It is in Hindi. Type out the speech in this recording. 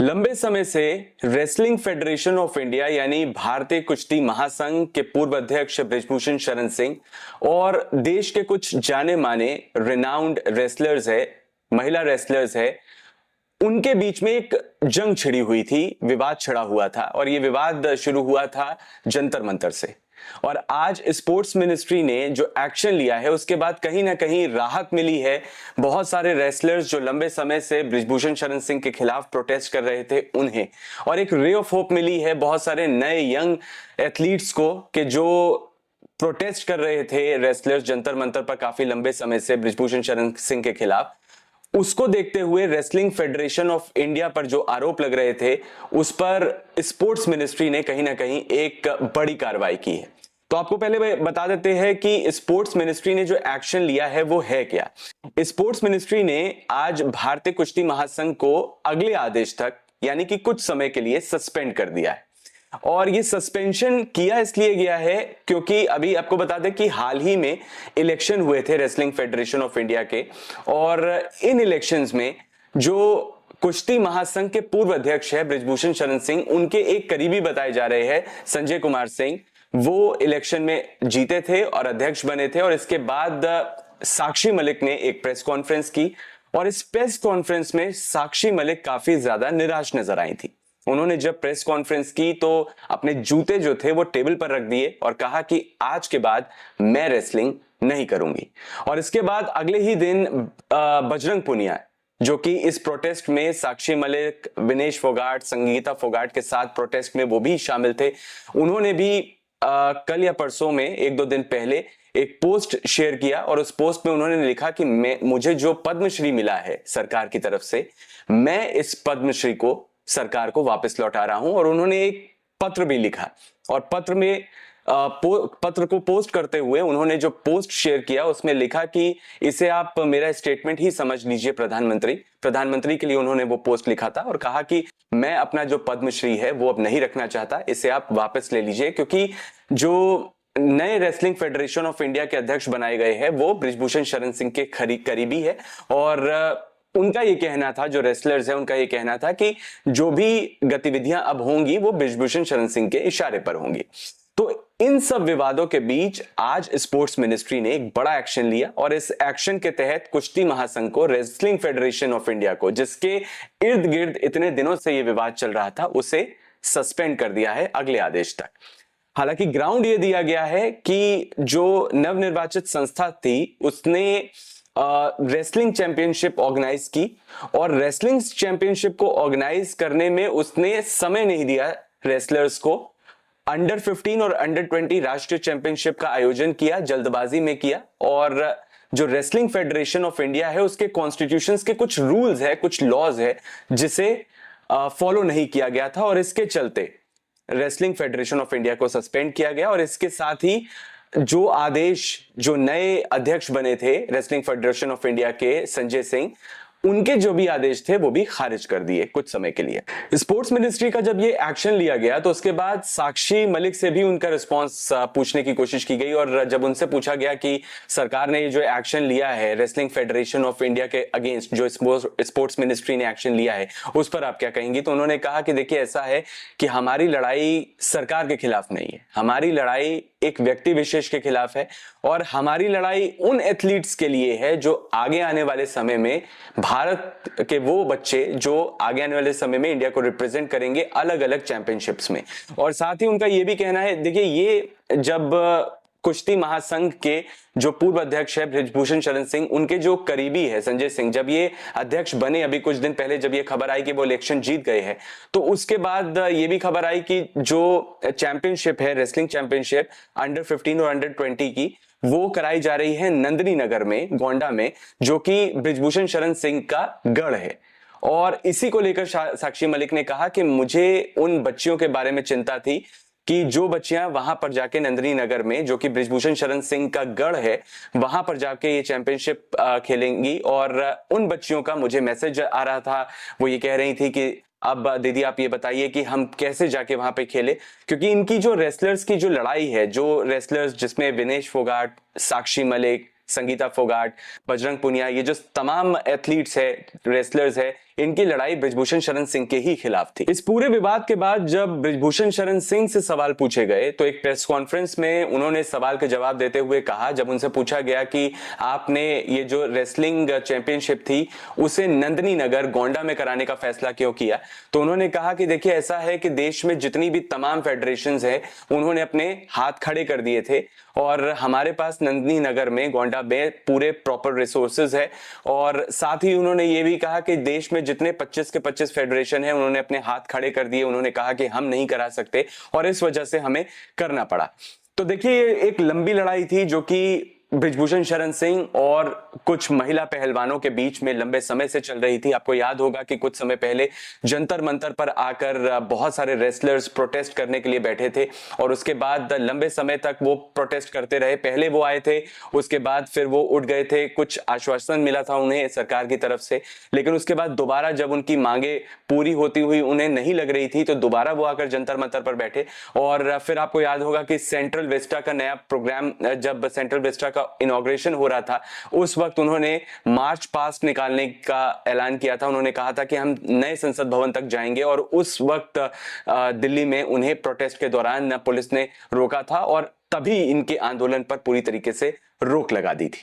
लंबे समय से रेसलिंग फेडरेशन ऑफ इंडिया यानी भारतीय कुश्ती महासंघ के पूर्व अध्यक्ष बृजभूषण शरण सिंह और देश के कुछ जाने माने रिनाउंड रेसलर्स है, महिला रेसलर्स है, उनके बीच में एक जंग छिड़ी हुई थी, विवाद छिड़ा हुआ था और ये विवाद शुरू हुआ था जंतर मंतर से। और आज स्पोर्ट्स मिनिस्ट्री ने जो एक्शन लिया है उसके बाद कहीं ना कहीं राहत मिली है। बहुत सारे रेसलर्स जो लंबे समय से बृजभूषण शरण सिंह के खिलाफ प्रोटेस्ट कर रहे थे उन्हें, और एक रे ऑफ होप मिली है बहुत सारे नए यंग एथलीट्स को कि जो प्रोटेस्ट कर रहे थे रेसलर्स जंतर मंतर पर काफी लंबे समय से बृजभूषण शरण सिंह के खिलाफ, उसको देखते हुए रेसलिंग फेडरेशन ऑफ इंडिया पर जो आरोप लग रहे थे उस पर स्पोर्ट्स मिनिस्ट्री ने कहीं ना कहीं एक बड़ी कार्रवाई की है। तो आपको पहले बता देते हैं कि स्पोर्ट्स मिनिस्ट्री ने जो एक्शन लिया है वो है क्या। स्पोर्ट्स मिनिस्ट्री ने आज भारतीय कुश्ती महासंघ को अगले आदेश तक यानी कि कुछ समय के लिए सस्पेंड कर दिया है। और ये सस्पेंशन किया इसलिए गया है क्योंकि अभी आपको बता दें कि हाल ही में इलेक्शन हुए थे रेसलिंग फेडरेशन ऑफ इंडिया के, और इन इलेक्शंस में जो कुश्ती महासंघ के पूर्व अध्यक्ष है बृजभूषण शरण सिंह, उनके एक करीबी बताए जा रहे हैं संजय कुमार सिंह, वो इलेक्शन में जीते थे और अध्यक्ष बने थे। और इसके बाद साक्षी मलिक ने एक प्रेस कॉन्फ्रेंस की और इस प्रेस कॉन्फ्रेंस में साक्षी मलिक काफी ज्यादा निराश नजर आई थी। उन्होंने जब प्रेस कॉन्फ्रेंस की तो अपने जूते जो थे वो टेबल पर रख दिए और कहा कि आज के बाद मैं रेसलिंग नहीं करूंगी। और इसके बाद अगले ही दिन बजरंग पुनिया, जो कि इस प्रोटेस्ट में साक्षी मलिक, विनेश फोगाट, संगीता फोगाट के साथ प्रोटेस्ट में वो भी शामिल थे, उन्होंने भी कल या परसों में एक दो दिन पहले एक पोस्ट शेयर किया और उस पोस्ट में उन्होंने लिखा कि मुझे जो पद्मश्री मिला है सरकार की तरफ से, मैं इस पद्मश्री को सरकार को वापस लौटा रहा हूं। और उन्होंने एक पत्र भी लिखा और पत्र में पत्र को पोस्ट करते हुए उन्होंने जो पोस्ट शेयर किया उसमें लिखा कि इसे आप मेरा स्टेटमेंट ही समझ लीजिए प्रधानमंत्री के लिए उन्होंने वो पोस्ट लिखा था और कहा कि मैं अपना जो पद्मश्री है वो अब नहीं रखना चाहता, इसे आप वापस ले लीजिए, क्योंकि जो नए रेसलिंग फेडरेशन ऑफ इंडिया के अध्यक्ष बनाए गए हैं वो बृजभूषण शरण सिंह के करीबी है। और उनका ये कहना था, जो रेसलर्स है उनका ये कहना था कि जो भी गतिविधियां अब होंगी वो बृजभूषण शरण सिंह के इशारे पर होंगी। तो इन सब विवादों के बीच आज स्पोर्ट्स मिनिस्ट्री ने एक बड़ा एक्शन लिया और इस एक्शन के तहत कुश्ती महासंघ को, रेसलिंग फेडरेशन ऑफ इंडिया को, जिसके इर्द गिर्द इतने दिनों से ये विवाद चल रहा था, उसे सस्पेंड कर दिया है अगले आदेश तक। हालांकि ग्राउंड ये दिया गया है कि जो नवनिर्वाचित संस्था थी उसने रेसलिंग चैंपियनशिप ऑर्गेनाइज की और रेसलिंग चैंपियनशिप को ऑर्गेनाइज करने में उसने समय नहीं दिया रेसलर्स को। अंडर 15 और अंडर 20 राष्ट्रीय चैंपियनशिप का आयोजन किया, जल्दबाजी में किया, और जो रेसलिंग फेडरेशन ऑफ इंडिया है उसके कॉन्स्टिट्यूशंस के कुछ रूल्स है, कुछ लॉज है जिसे फॉलो नहीं किया गया था और इसके चलते रेसलिंग फेडरेशन ऑफ इंडिया को सस्पेंड किया गया। और इसके साथ ही जो आदेश, जो नए अध्यक्ष बने थे रेसलिंग फेडरेशन ऑफ इंडिया के संजय सिंह, उनके जो भी आदेश थे वो भी खारिज कर दिए कुछ समय के लिए। स्पोर्ट्स मिनिस्ट्री का जब ये एक्शन लिया गया तो उसके बाद साक्षी मलिक से भी उनका रिस्पांस पूछने की कोशिश की गई और जब उनसे पूछा गया कि सरकार ने ये जो एक्शन लिया है रेसलिंग फेडरेशन ऑफ इंडिया के अगेंस्ट, जो स्पोर्ट्स मिनिस्ट्री ने एक्शन लिया है उस पर आप क्या कहेंगी, तो उन्होंने कहा कि देखिए ऐसा है कि हमारी लड़ाई सरकार के खिलाफ नहीं है, हमारी लड़ाई एक व्यक्ति विशेष के खिलाफ है और हमारी लड़ाई उन एथलीट्स के लिए है जो आगे आने वाले समय में, भारत के वो बच्चे जो आगे आने वाले समय में इंडिया को रिप्रेजेंट करेंगे अलग अलग चैंपियनशिप्स में। और साथ ही उनका ये भी कहना है, देखिए ये जब कुश्ती महासंघ के जो पूर्व अध्यक्ष है बृजभूषण शरण सिंह, उनके जो करीबी है संजय सिंह, जब ये अध्यक्ष बने अभी कुछ दिन पहले, जब ये खबर आई कि वो इलेक्शन जीत गए हैं, तो उसके बाद ये भी खबर आई कि जो चैंपियनशिप है, रेसलिंग चैंपियनशिप अंडर 15 और अंडर 20 की, वो कराई जा रही है नंदिनी नगर में, गोंडा में, जो कि बृजभूषण शरण सिंह का गढ़ है। और इसी को लेकर साक्षी मलिक ने कहा कि मुझे उन बच्चियों के बारे में चिंता थी कि जो बच्चियां वहां पर जाके नंदिनी नगर में, जो कि बृजभूषण शरण सिंह का गढ़ है, वहां पर जाके ये चैंपियनशिप खेलेंगी। और उन बच्चियों का मुझे मैसेज आ रहा था, वो ये कह रही थी कि अब दीदी आप ये बताइए कि हम कैसे जाके वहां पे खेले, क्योंकि इनकी जो रेसलर्स की जो लड़ाई है, जो रेसलर्स जिसमें विनेश फोगाट, साक्षी मलिक, संगीता फोगाट, बजरंग पुनिया, ये जो तमाम एथलीट्स है, रेसलर्स है, इनकी लड़ाई बृजभूषण शरण सिंह के ही खिलाफ थी। इस पूरे विवाद के बाद जब बृजभूषण शरण सिंह से सवाल पूछे गए तो एक प्रेस कॉन्फ्रेंस में उन्होंने सवाल के जवाब देते हुए कहा, जब उनसे पूछा गया कि आपने ये जो रेसलिंग चैंपियनशिप थी उसे नंदनी नगर गोंडा में कराने का फैसला क्यों किया, तो उन्होंने कहा कि देखिए ऐसा है कि देश में जितनी भी तमाम फेडरेशंस है उन्होंने अपने हाथ खड़े कर दिए थे और हमारे पास नंदनी नगर में गोंडा में पूरे प्रॉपर रिसोर्सेज है। और साथ ही उन्होंने ये भी कहा कि देश में जितने 25 के 25 फेडरेशन है उन्होंने अपने हाथ खड़े कर दिए, उन्होंने कहा कि हम नहीं करा सकते और इस वजह से हमें करना पड़ा। तो देखिए ये एक लंबी लड़ाई थी जो कि बृजभूषण शरण सिंह और कुछ महिला पहलवानों के बीच में लंबे समय से चल रही थी। आपको याद होगा कि कुछ समय पहले जंतर मंतर पर आकर बहुत सारे रेसलर्स प्रोटेस्ट करने के लिए बैठे थे और उसके बाद लंबे समय तक वो प्रोटेस्ट करते रहे। पहले वो आए थे, उसके बाद फिर वो उठ गए थे, कुछ आश्वासन मिला था उन्हें सरकार की तरफ से, लेकिन उसके बाद दोबारा जब उनकी मांगे पूरी होती हुई उन्हें नहीं लग रही थी तो दोबारा वो आकर जंतर मंतर पर बैठे। और फिर आपको याद होगा कि सेंट्रल विस्टा का नया प्रोग्राम, जब सेंट्रल विस्टा का इनॉग्रेशन हो रहा था उस वक्त उन्होंने मार्च पास्ट निकालने का ऐलान किया था। उन्होंने कहा था कि हम नए संसद भवन तक जाएंगे और उस वक्त दिल्ली में उन्हें प्रोटेस्ट के दौरान पुलिस ने रोका था और तभी इनके आंदोलन पर पूरी तरीके से रोक लगा दी थी।